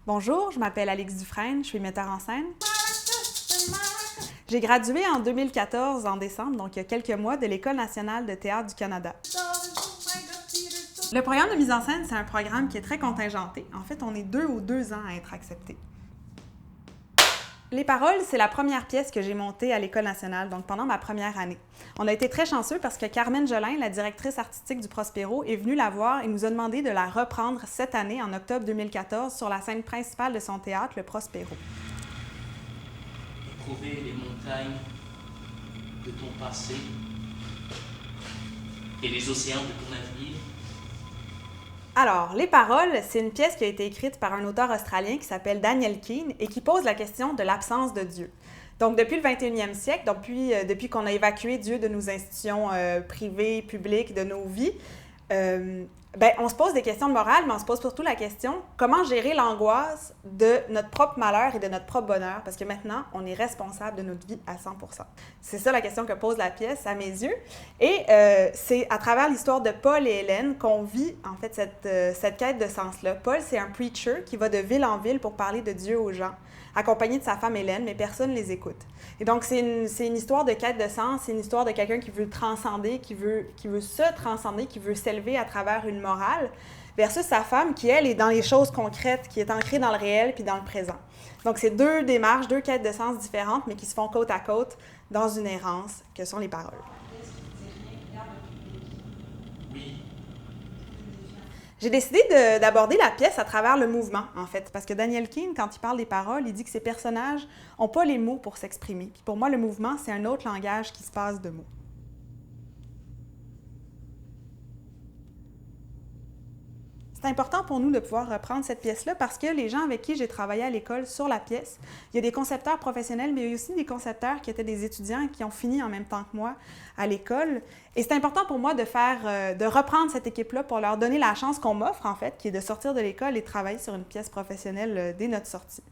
Bonjour, je m'appelle Alix Dufresne, je suis metteur en scène. J'ai gradué en 2014, en décembre, donc il y a quelques mois, de l'École nationale de théâtre du Canada. Le programme de mise en scène, c'est un programme qui est très contingenté. En fait, on est 2 ou 2 ans à être accepté. Les paroles, c'est la première pièce que j'ai montée à l'École nationale, donc pendant ma première année. On a été très chanceux parce que Carmen Jolin, la directrice artistique du Prospero, est venue la voir et nous a demandé de la reprendre cette année, en octobre 2014, sur la scène principale de son théâtre, le Prospero. Éprouver les montagnes de ton passé et les océans de ton avenir. Alors, Les paroles, c'est une pièce qui a été écrite par un auteur australien qui s'appelle Daniel Keane et qui pose la question de l'absence de Dieu. Donc, depuis le 21e siècle, depuis qu'on a évacué Dieu de nos institutions privées, publiques, de nos vies, on se pose des questions de morale, mais on se pose surtout la question comment gérer l'angoisse de notre propre malheur et de notre propre bonheur, parce que maintenant, on est responsable de notre vie à 100%. C'est ça la question que pose la pièce, à mes yeux. Et c'est à travers l'histoire de Paul et Hélène qu'on vit, en fait, cette quête de sens-là. Paul, c'est un preacher qui va de ville en ville pour parler de Dieu aux gens, accompagné de sa femme Hélène, mais personne ne les écoute. Et donc, c'est une histoire de quête de sens, c'est une histoire de quelqu'un qui veut transcender, qui veut se transcender, qui veut s'élever à travers une morale, versus sa femme qui, elle, est dans les choses concrètes, qui est ancrée dans le réel puis dans le présent. Donc, c'est 2 démarches, 2 quêtes de sens différentes, mais qui se font côte à côte dans une errance, que sont les paroles. Oui. J'ai décidé d'aborder la pièce à travers le mouvement, en fait, parce que Daniel Keane, quand il parle des paroles, il dit que ces personnages n'ont pas les mots pour s'exprimer. Puis pour moi, le mouvement, c'est un autre langage qui se passe de mots. C'est important pour nous de pouvoir reprendre cette pièce-là parce que les gens avec qui j'ai travaillé à l'école sur la pièce, il y a des concepteurs professionnels, mais il y a aussi des concepteurs qui étaient des étudiants et qui ont fini en même temps que moi à l'école. Et c'est important pour moi de reprendre cette équipe-là pour leur donner la chance qu'on m'offre, en fait, qui est de sortir de l'école et de travailler sur une pièce professionnelle dès notre sortie.